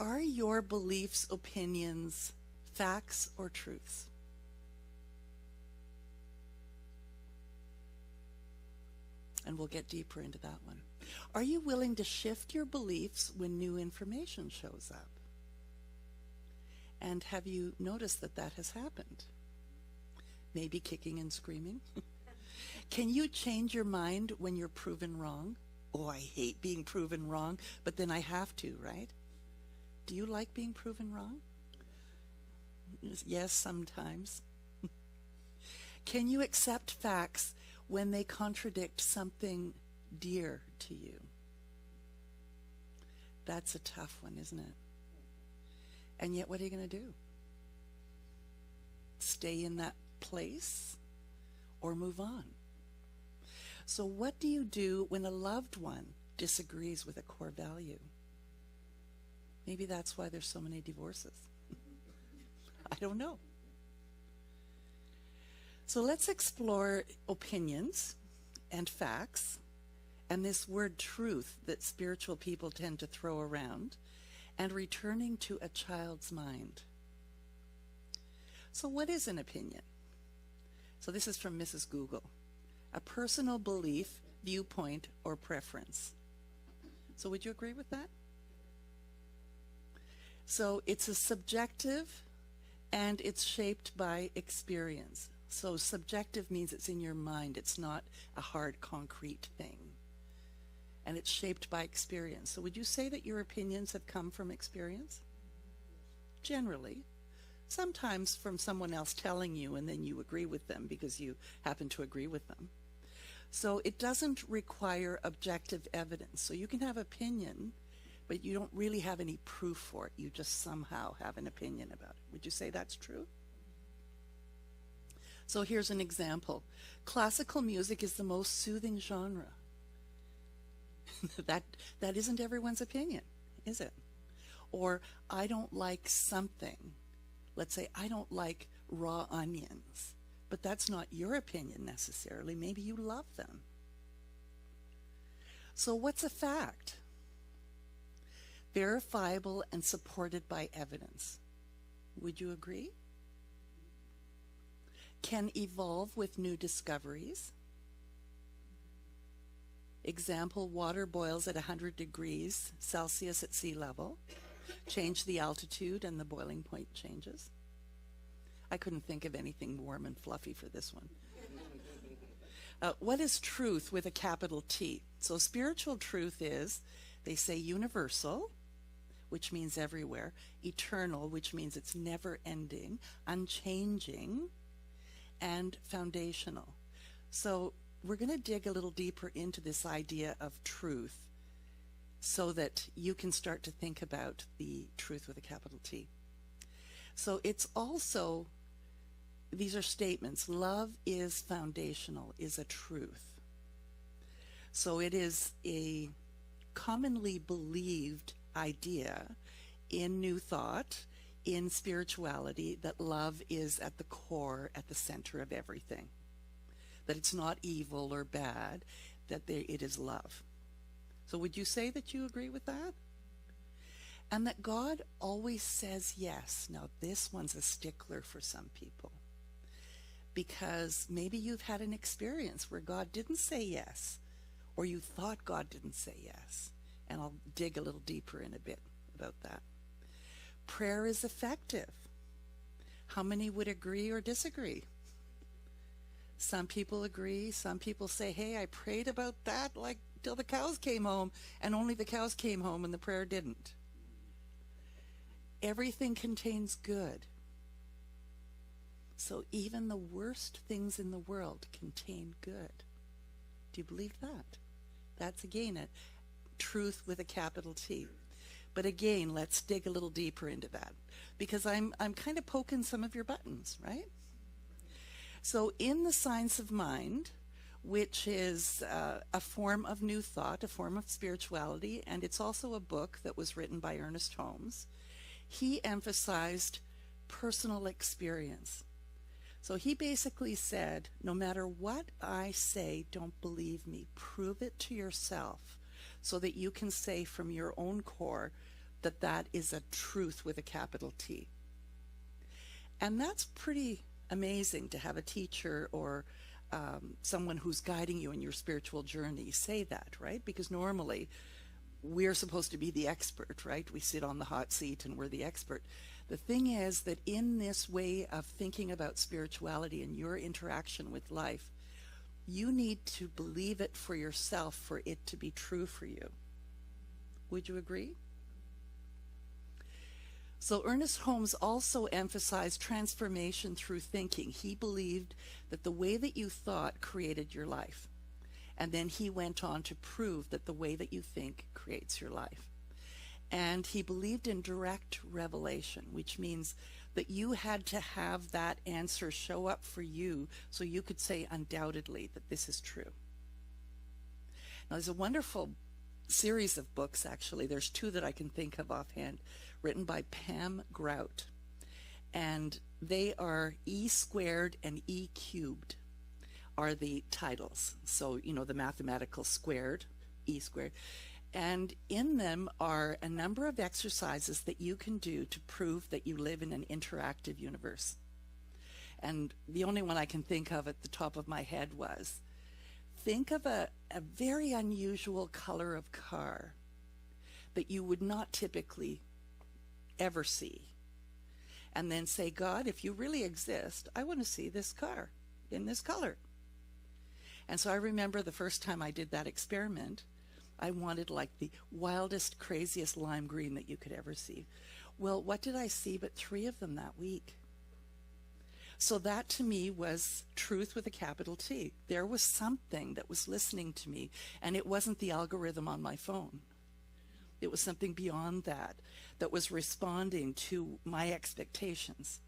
are your beliefs, opinions, facts, or truths? And we'll get deeper into that one. Are you willing to shift your beliefs when new information shows up? And have you noticed that that has happened? Maybe kicking and screaming. Can you change your mind when you're proven wrong? Oh, I hate being proven wrong, but then I have to, right? Do you like being proven wrong? Yes, sometimes. Can you accept facts when they contradict something dear to you? That's a tough one, isn't it? And yet, what are you going to do? Stay in that place or move on? So what do you do when a loved one disagrees with a core value? Maybe that's why there's so many divorces. I don't know. So let's explore opinions and facts and this word truth that spiritual people tend to throw around, and returning to a child's mind. So what is an opinion? So this is from Mrs. Google. A personal belief, viewpoint, or preference. So would you agree with that? So it's a subjective, and it's shaped by experience. So subjective means it's in your mind. It's not a hard, concrete thing. And it's shaped by experience. So would you say that your opinions have come from experience? Generally. Sometimes from someone else telling you, and then you agree with them because you happen to agree with them. So it doesn't require objective evidence. So you can have opinion, but you don't really have any proof for it. You just somehow have an opinion about it. Would you say that's true? So here's an example. Classical music is the most soothing genre. That isn't everyone's opinion, is it? Or I don't like something. Let's say I don't like raw onions. But that's not your opinion necessarily. Maybe you love them. So what's a fact? Verifiable and supported by evidence. Would you agree? Can evolve with new discoveries. Example, water boils at 100 degrees Celsius at sea level. Change the altitude and the boiling point changes. I couldn't think of anything warm and fluffy for this one. What is truth with a capital T? So spiritual truth is, they say universal, which means everywhere, eternal, which means it's never ending, unchanging, and foundational. So we're going to dig a little deeper into this idea of truth so that you can start to think about the truth with a capital T. So it's also, these are statements. Love is foundational, is a truth. So it is a commonly believed idea in New Thought, in spirituality, that love is at the core, at the center of everything. That it's not evil or bad, that it is love. So would you say that you agree with that? And that God always says yes. Now this one's a stickler for some people. Because maybe you've had an experience where God didn't say yes, or you thought God didn't say yes. And I'll dig a little deeper in a bit about that. Prayer is effective. How many would agree or disagree? Some people agree. Some people say, hey, I prayed about that like till the cows came home, and only the cows came home and the prayer didn't. Everything contains good. So even the worst things in the world contain good. Do you believe that? That's again a truth with a capital T. But again, let's dig a little deeper into that, because I'm kind of poking some of your buttons, right? So in the science of mind, which is a form of New Thought, a form of spirituality, and it's also a book that was written by Ernest Holmes, he emphasized personal experience. So he basically said, no matter what I say, don't believe me. Prove it to yourself so that you can say from your own core, that that is a truth with a capital T. And that's pretty amazing to have a teacher or someone who's guiding you in your spiritual journey say that, right? Because normally we're supposed to be the expert, right? We sit on the hot seat and we're the expert. The thing is that in this way of thinking about spirituality and your interaction with life, you need to believe it for yourself for it to be true for you. Would you agree? So Ernest Holmes also emphasized transformation through thinking. He believed that the way that you thought created your life. And then he went on to prove that the way that you think creates your life. And he believed in direct revelation, which means that you had to have that answer show up for you so you could say undoubtedly that this is true. Now, there's a wonderful series of books, actually. There's two that I can think of offhand, written by Pam Grout. And they are E squared and E cubed are the titles. So, you know, the mathematical squared, E squared. And in them are a number of exercises that you can do to prove that you live in an interactive universe. And the only one I can think of at the top of my head was, think of a very unusual color of car that you would not typically ever see. And then say, God, if you really exist, I want to see this car in this color. And so I remember the first time I did that experiment, I wanted like the wildest, craziest lime green that you could ever see. Well, what did I see but 3 of them that week? So that to me was truth with a capital T. There was something that was listening to me, and it wasn't the algorithm on my phone. It was something beyond that, that was responding to my expectations.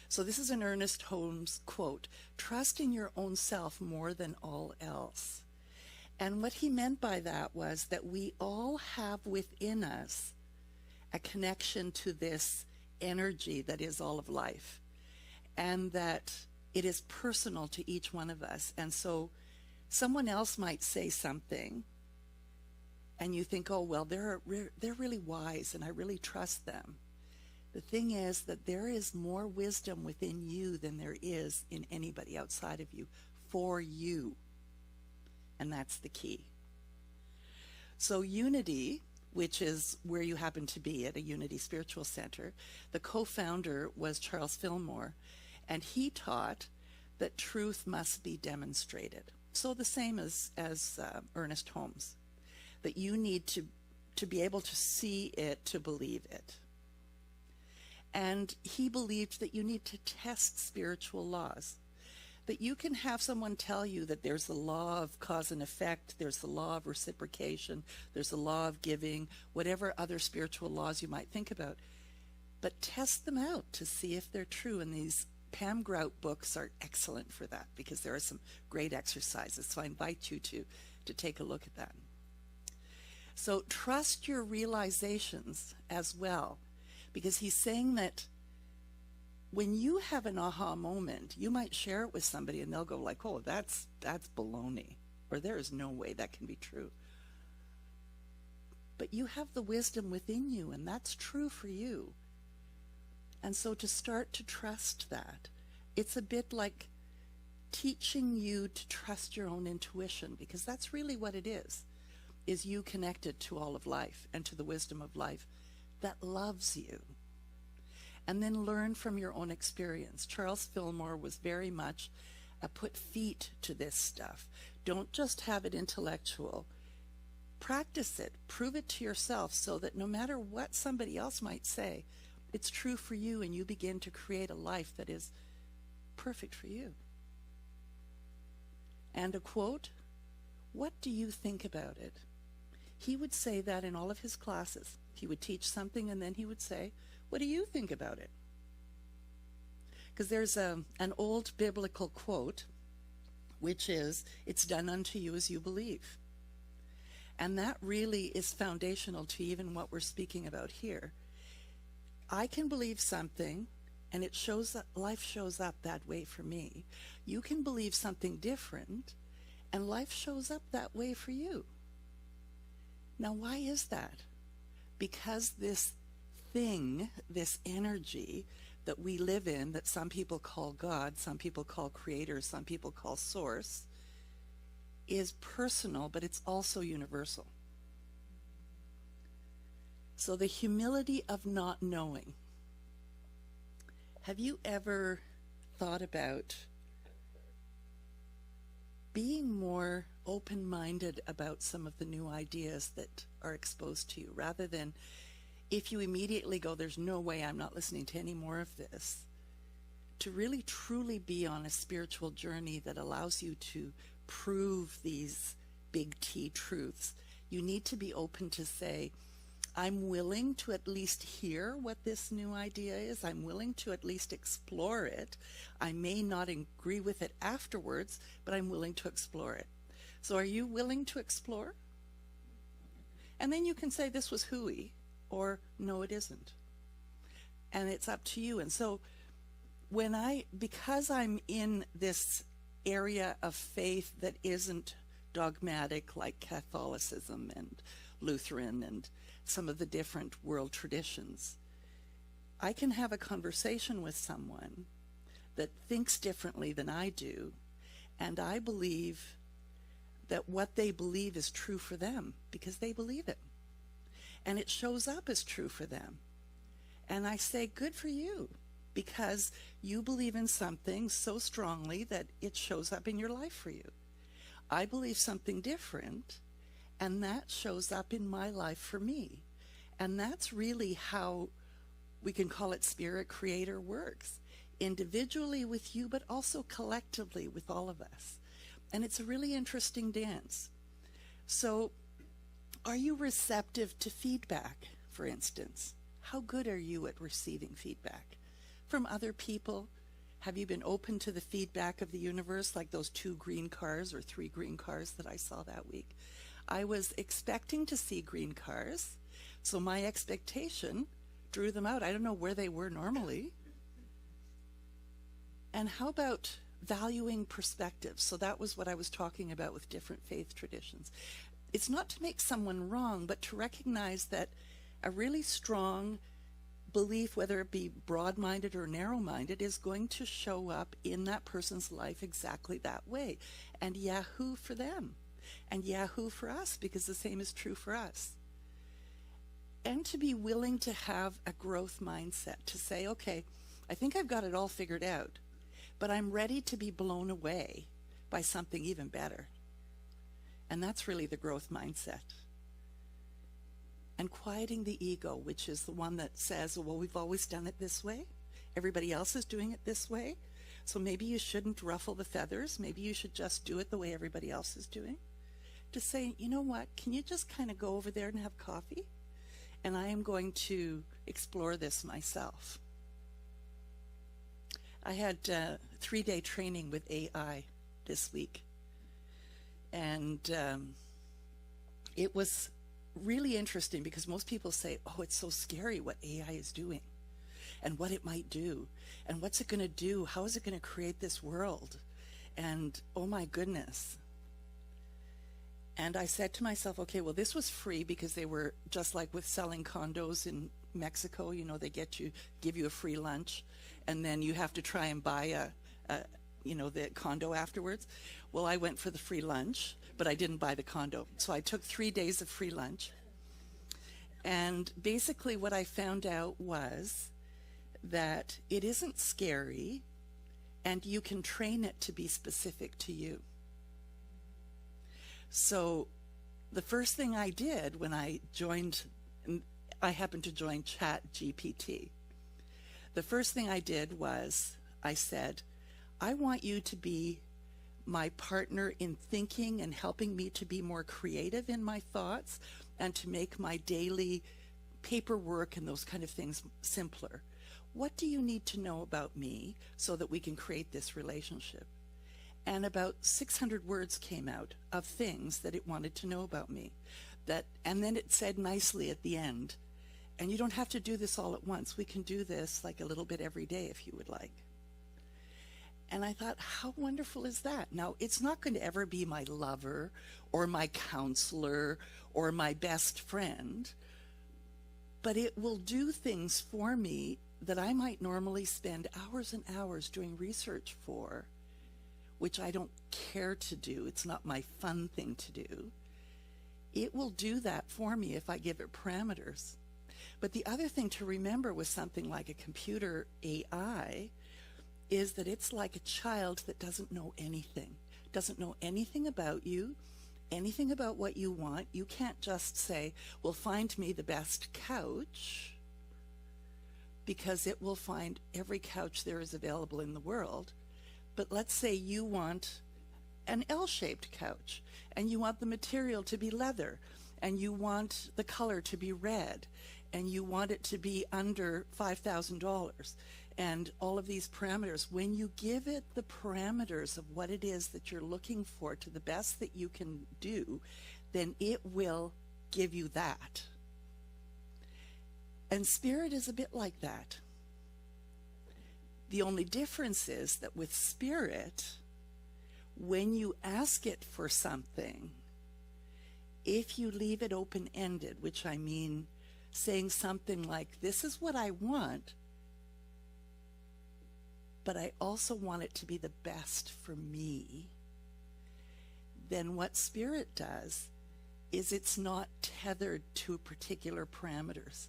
So this is an Ernest Holmes quote, "Trust in your own self more than all else." And what he meant by that was that we all have within us a connection to this energy that is all of life, and that it is personal to each one of us. And so someone else might say something, and you think, oh, well, they're really wise, and I really trust them. The thing is that there is more wisdom within you than there is in anybody outside of you, for you. And that's the key. So Unity, which is where you happen to be at a Unity Spiritual Center, the co-founder was Charles Fillmore, and he taught that truth must be demonstrated. So the same as Ernest Holmes, that you need to be able to see it to believe it. And he believed that you need to test spiritual laws. That you can have someone tell you that there's the law of cause and effect, there's the law of reciprocation, there's the law of giving, whatever other spiritual laws you might think about. But test them out to see if they're true. And these Pam Grout books are excellent for that, because there are some great exercises. So I invite you to take a look at that. So trust your realizations as well, because he's saying that when you have an aha moment, you might share it with somebody and they'll go like, oh, that's baloney, or there is no way that can be true. But you have the wisdom within you, and that's true for you. And so to start to trust that, it's a bit like teaching you to trust your own intuition, because that's really what it is you connected to all of life and to the wisdom of life that loves you. And then learn from your own experience. Charles Fillmore was very much a put feet to this stuff. Don't just have it intellectual. Practice it. Prove it to yourself, so that no matter what somebody else might say, it's true for you, and you begin to create a life that is perfect for you. And a quote, "What do you think about it?" He would say that in all of his classes. He would teach something, and then he would say, what do you think about it? Because there's an old biblical quote, which is, it's done unto you as you believe. And that really is foundational to even what we're speaking about here. I can believe something, and it shows up, life shows up that way for me. You can believe something different, and life shows up that way for you. Now, why is that? because this thing, this energy that we live in, that some people call God, some people call creator, some people call source, is personal, but it's also universal. So the humility of not knowing. Have you ever thought about being more open-minded about some of the new ideas that are exposed to you, rather than if you immediately go, there's no way, I'm not listening to any more of this, to really truly be on a spiritual journey that allows you to prove these big T truths. You need to be open to say, I'm willing to at least hear what this new idea is. I'm willing to at least explore it. I may not agree with it afterwards, but I'm willing to explore it. So are you willing to explore? And then you can say this was hooey, or no, it isn't. And it's up to you. And so because I'm in this area of faith that isn't dogmatic like Catholicism and Lutheran and some of the different world traditions, I can have a conversation with someone that thinks differently than I do, and I believe that what they believe is true for them because they believe it. And it shows up as true for them. And I say, good for you, because you believe in something so strongly that it shows up in your life for you. I believe something different, and that shows up in my life for me. And that's really how we can call it spirit creator works. Individually with you, but also collectively with all of us. And it's a really interesting dance. So, are you receptive to feedback, for instance? How good are you at receiving feedback from other people? Have you been open to the feedback of the universe, like those 2 green cars or 3 green cars that I saw that week? I was expecting to see green cars, so my expectation drew them out. I don't know where they were normally. And how about valuing perspective? So that was what I was talking about with different faith traditions. It's not to make someone wrong, but to recognize that a really strong belief, whether it be broad-minded or narrow-minded, is going to show up in that person's life exactly that way. And yahoo for them. And yahoo for us, because the same is true for us. And to be willing to have a growth mindset, to say, okay, I think I've got it all figured out, but I'm ready to be blown away by something even better. And that's really the growth mindset. And quieting the ego, which is the one that says, well, we've always done it this way. Everybody else is doing it this way. So maybe you shouldn't ruffle the feathers. Maybe you should just do it the way everybody else is doing. To say, you know what, can you just kind of go over there and have coffee? And I am going to explore this myself. I had 3-day training with AI this week. And it was really interesting because most people say, oh, it's so scary what AI is doing and what it might do and what's it going to do? How is it going to create this world? And oh my goodness. And I said to myself, okay, well, this was free because they were just like with selling condos in Mexico, you know, they give you a free lunch and then you have to try and buy the condo afterwards. Well, I went for the free lunch, but I didn't buy the condo. So I took 3 days of free lunch. And basically what I found out was that it isn't scary and you can train it to be specific to you. So the first thing I did when I happened to join ChatGPT. The first thing I did was I said, I want you to be my partner in thinking and helping me to be more creative in my thoughts and to make my daily paperwork and those kind of things simpler. What do you need to know about me so that we can create this relationship? And about 600 words came out of things that it wanted to know about me. And then it said nicely at the end, and you don't have to do this all at once. We can do this like a little bit every day if you would like. And I thought, how wonderful is that? Now, it's not going to ever be my lover or my counselor or my best friend, but it will do things for me that I might normally spend hours and hours doing research for, which I don't care to do. It's not my fun thing to do. It will do that for me if I give it parameters. But the other thing to remember with something like a computer AI is that it's like a child that doesn't know anything about you, anything about what you want. You can't just say, well, find me the best couch, because it will find every couch there is available in the world. But let's say you want an L-shaped couch, and you want the material to be leather, and you want the color to be red, and you want it to be under $5,000, and all of these parameters. When you give it the parameters of what it is that you're looking for to the best that you can do, then it will give you that. And spirit is a bit like that. The only difference is that with spirit, when you ask it for something, if you leave it open-ended, which I mean saying something like, this is what I want, but I also want it to be the best for me, then what spirit does is it's not tethered to particular parameters.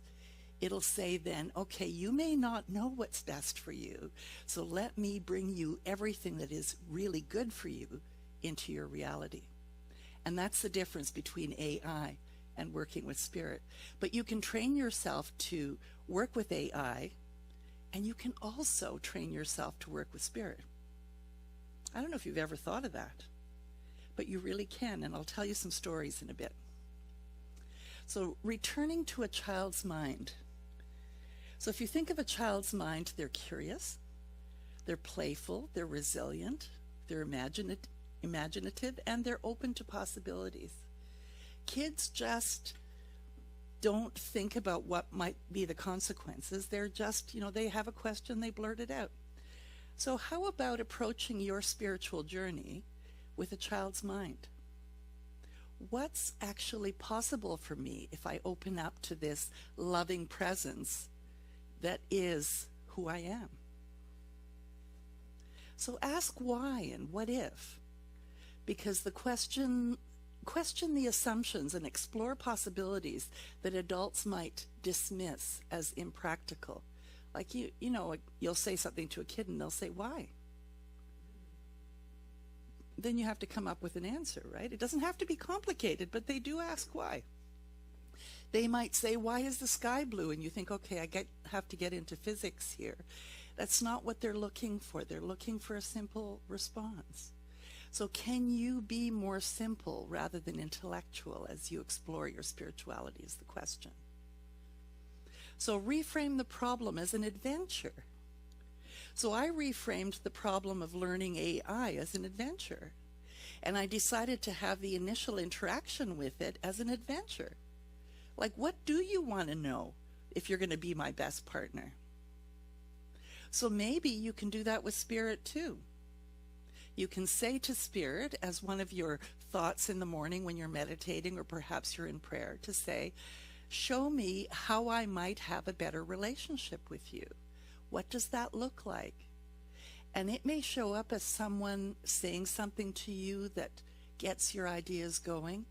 It'll say then, okay, you may not know what's best for you, so let me bring you everything that is really good for you into your reality. And that's the difference between AI and working with spirit. But you can train yourself to work with AI, and you can also train yourself to work with spirit. I don't know if you've ever thought of that, but you really can, and I'll tell you some stories in a bit. So returning to a child's mind. So if you think of a child's mind, they're curious, they're playful, they're resilient, they're imaginative, and they're open to possibilities. Kids just don't think about what might be the consequences. They're just, they have a question, they blurt it out. So how about approaching your spiritual journey with a child's mind? What's actually possible for me if I open up to this loving presence that is who I am? So ask why and what if, because the question the assumptions and explore possibilities that adults might dismiss as impractical. Like you'll say something to a kid and they'll say, why? Then you have to come up with an answer, right? It doesn't have to be complicated, but they do ask why. They might say, why is the sky blue? And you think, okay, I have to get into physics here. That's not what they're looking for. They're looking for a simple response. So can you be more simple rather than intellectual as you explore your spirituality is the question. So reframe the problem as an adventure. So I reframed the problem of learning AI as an adventure. And I decided to have the initial interaction with it as an adventure. Like, what do you want to know if you're going to be my best partner? So maybe you can do that with spirit too. You can say to spirit, as one of your thoughts in the morning when you're meditating, or perhaps you're in prayer, to say, show me how I might have a better relationship with you. What does that look like? And it may show up as someone saying something to you that gets your ideas going.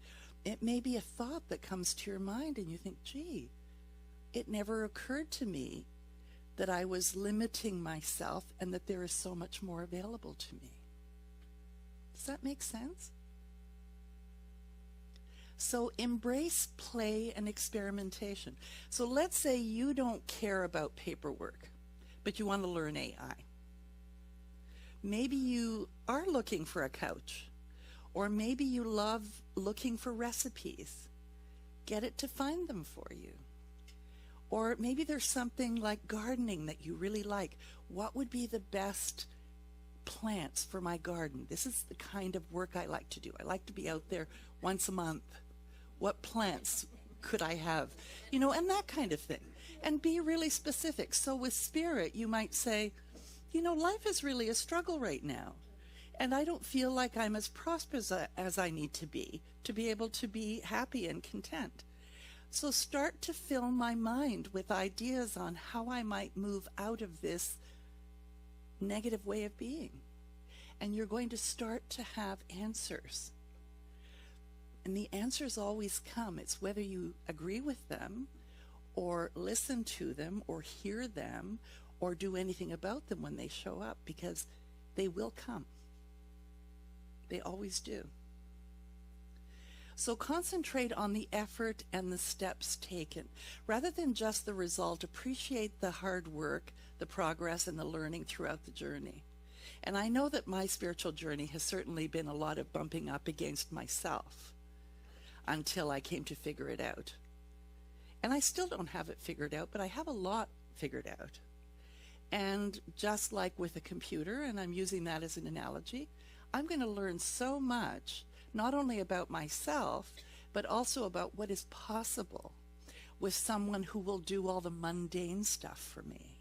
It may be a thought that comes to your mind and you think, gee, it never occurred to me that I was limiting myself and that there is so much more available to me. Does that make sense? So embrace play and experimentation. So let's say you don't care about paperwork, but you want to learn AI. Maybe you are looking for a couch, or maybe you love looking for recipes. Get it to find them for you. Or maybe there's something like gardening that you really like. What would be the best plants for my garden? This is the kind of work I like to do. I like to be out there once a month. What plants could I have? And that kind of thing. And be really specific. So with spirit, you might say, life is really a struggle right now. And I don't feel like I'm as prosperous as I need to be able to be happy and content. So start to fill my mind with ideas on how I might move out of this negative way of being. And you're going to start to have answers. And the answers always come. It's whether you agree with them or listen to them or hear them or do anything about them when they show up, because they will come. They always do. So concentrate on the effort and the steps taken. Rather than just the result, appreciate the hard work, the progress, and the learning throughout the journey. And I know that my spiritual journey has certainly been a lot of bumping up against myself until I came to figure it out. And I still don't have it figured out, but I have a lot figured out. And just like with a computer, and I'm using that as an analogy, I'm going to learn so much, not only about myself, but also about what is possible with someone who will do all the mundane stuff for me.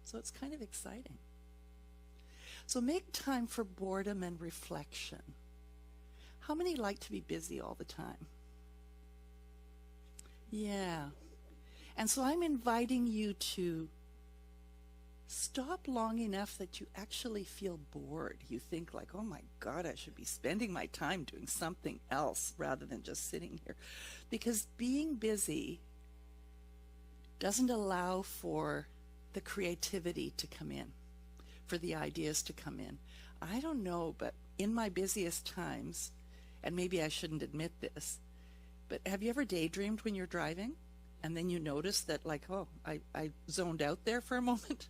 So it's kind of exciting. So make time for boredom and reflection. How many like to be busy all the time? Yeah. And so I'm inviting you to stop long enough that you actually feel bored. You think like, oh my God, I should be spending my time doing something else rather than just sitting here. Because being busy doesn't allow for the creativity to come in, for the ideas to come in. I don't know, but in my busiest times, and maybe I shouldn't admit this, but have you ever daydreamed when you're driving? And then you notice that like, oh, I zoned out there for a moment.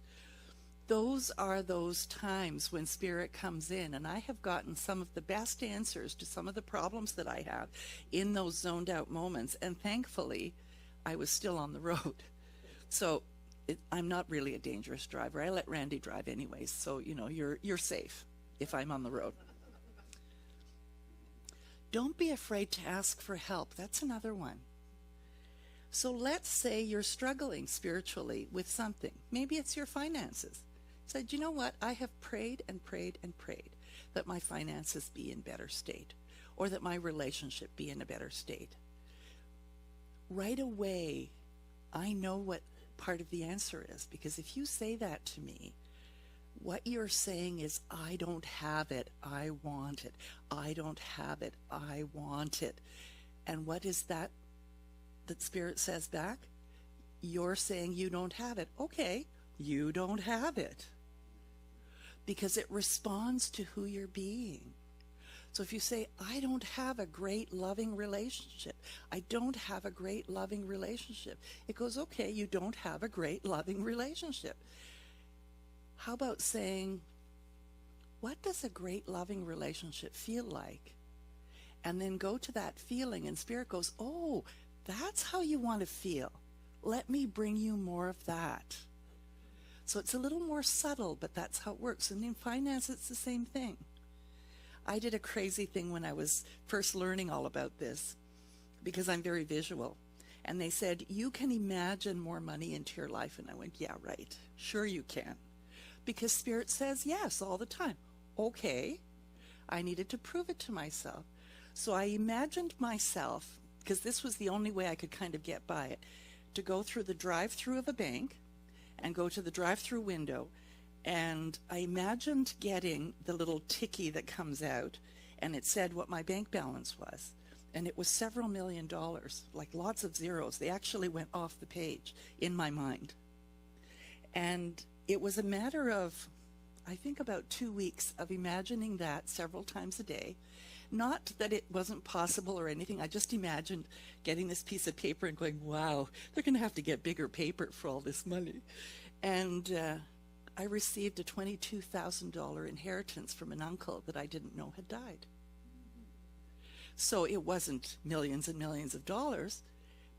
Those are those times when Spirit comes in, and I have gotten some of the best answers to some of the problems that I have in those zoned out moments. And thankfully, I was still on the road. So I'm not really a dangerous driver. I let Randy drive anyways, so you know, you're safe if I'm on the road. Don't be afraid to ask for help. That's another one. So let's say you're struggling spiritually with something. Maybe it's your finances. Said, you know what? I have prayed and prayed and prayed that my finances be in better state, or that my relationship be in a better state. Right away, I know what part of the answer is, because if you say that to me, what you're saying is, I don't have it, I want it. I don't have it, I want it. And what is that Spirit says back? You're saying you don't have it. Okay, you don't have it. Because it responds to who you're being. So if you say, I don't have a great loving relationship, I don't have a great loving relationship, it goes, okay, you don't have a great loving relationship. How about saying, what does a great loving relationship feel like? And then go to that feeling, and Spirit goes, oh, that's how you want to feel. Let me bring you more of that. So it's a little more subtle, but that's how it works. And in finance, it's the same thing. I did a crazy thing when I was first learning all about this, because I'm very visual. And they said, you can imagine more money into your life. And I went, yeah, right. Sure you can. Because Spirit says yes all the time. Okay. I needed to prove it to myself. So I imagined myself, because this was the only way I could kind of get by it, to go through the drive-through of a bank and go to the drive-through window. And I imagined getting the little ticky that comes out, and it said what my bank balance was. And it was several $1 million, like lots of zeros. They actually went off the page in my mind. And it was a matter of, I think, about 2 weeks of imagining that several times a day. Not that it wasn't possible or anything. I just imagined getting this piece of paper and going, wow, they're going to have to get bigger paper for all this money. And I received a $22,000 inheritance from an uncle that I didn't know had died. So it wasn't millions and millions of dollars,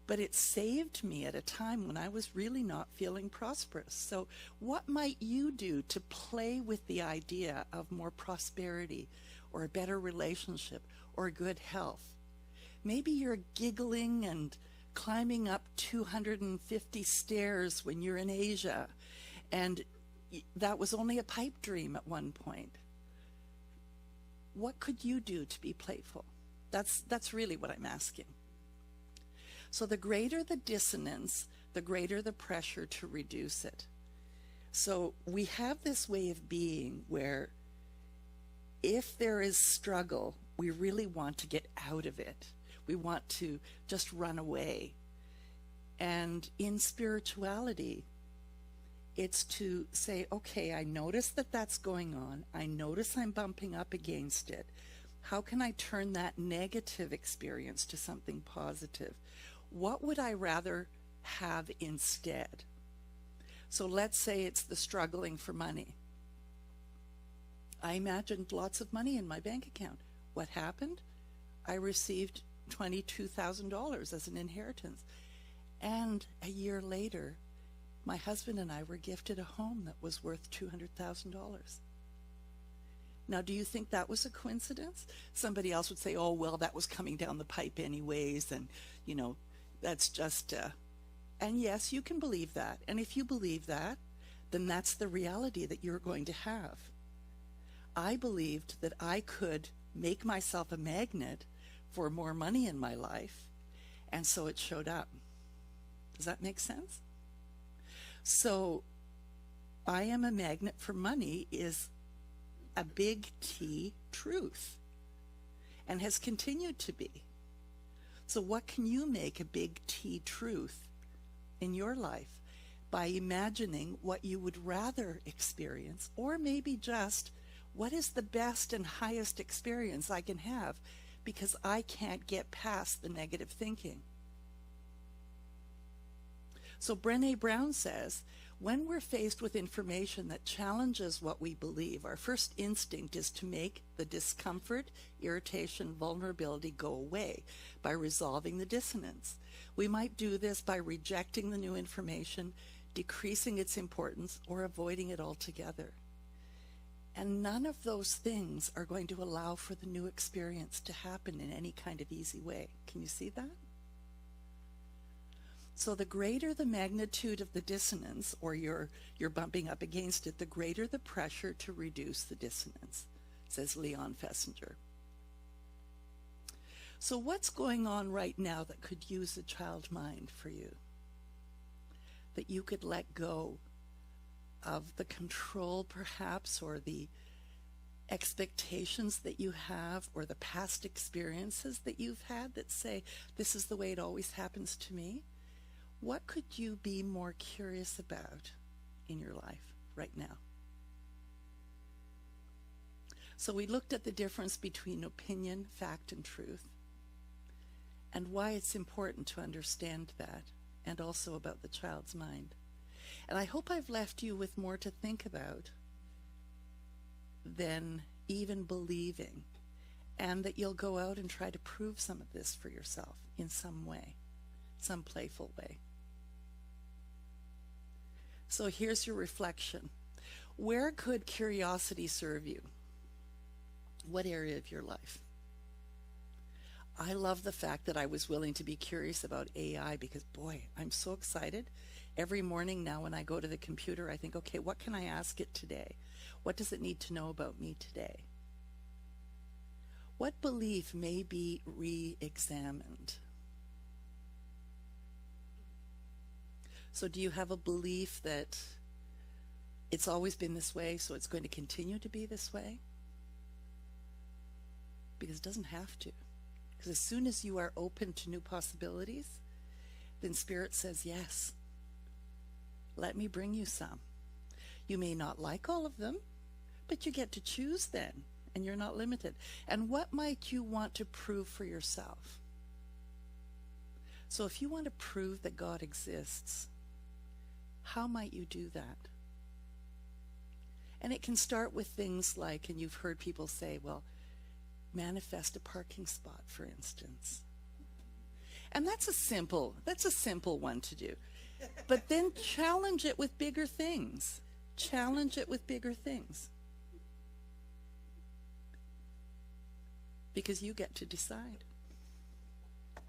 but it saved me at a time when I was really not feeling prosperous. So what might you do to play with the idea of more prosperity, or a better relationship, or good health? Maybe you're giggling and climbing up 250 stairs when you're in Asia, and that was only a pipe dream at one point. What could you do to be playful? That's really what I'm asking. So the greater the dissonance, the greater the pressure to reduce it. So we have this way of being where if there is struggle, we really want to get out of it. We want to just run away. And in spirituality, it's to say, okay, I notice that that's going on. I notice I'm bumping up against it. How can I turn that negative experience to something positive? What would I rather have instead? So let's say it's the struggling for money. I imagined lots of money in my bank account. What happened? I received $22,000 as an inheritance. And a year later, my husband and I were gifted a home that was worth $200,000. Now, do you think that was a coincidence? Somebody else would say, oh, well, that was coming down the pipe anyways, and, you know, that's just... And yes, you can believe that. And if you believe that, then that's the reality that you're going to have. I believed that I could make myself a magnet for more money in my life, and so it showed up. Does that make sense? So I am a magnet for money is a big T truth and has continued to be. So what can you make a big T truth in your life? By imagining what you would rather experience, or maybe just what is the best and highest experience I can have because I can't get past the negative thinking. So Brené Brown says, when we're faced with information that challenges what we believe, our first instinct is to make the discomfort, irritation, vulnerability go away by resolving the dissonance. We might do this by rejecting the new information, decreasing its importance, or avoiding it altogether. And none of those things are going to allow for the new experience to happen in any kind of easy way. Can you see that? So the greater the magnitude of the dissonance, or you're bumping up against it, the greater the pressure to reduce the dissonance, says Leon Fessinger. So what's going on right now that could use a child mind for you? That you could let go of the control, perhaps, or the expectations that you have, or the past experiences that you've had that say, this is the way it always happens to me? What could you be more curious about in your life right now? So we looked at the difference between opinion, fact, and truth, and why it's important to understand that, and also about the child's mind. And I hope I've left you with more to think about than even believing, and that you'll go out and try to prove some of this for yourself in some way, some playful way. So here's your reflection. Where could curiosity serve you? What area of your life? I love the fact that I was willing to be curious about AI because, boy, I'm so excited. Every morning now when I go to the computer, I think, okay, what can I ask it today? What does it need to know about me today? What belief may be re-examined? So do you have a belief that it's always been this way, so it's going to continue to be this way? Because it doesn't have to. Because as soon as you are open to new possibilities, then Spirit says, yes, let me bring you some. You may not like all of them, but you get to choose then, and you're not limited. And what might you want to prove for yourself? So if you want to prove that God exists, how might you do that? And it can start with things like, and you've heard people say, well, manifest a parking spot, for instance. And that's a simple one to do. But then challenge it with bigger things. Challenge it with bigger things. Because you get to decide.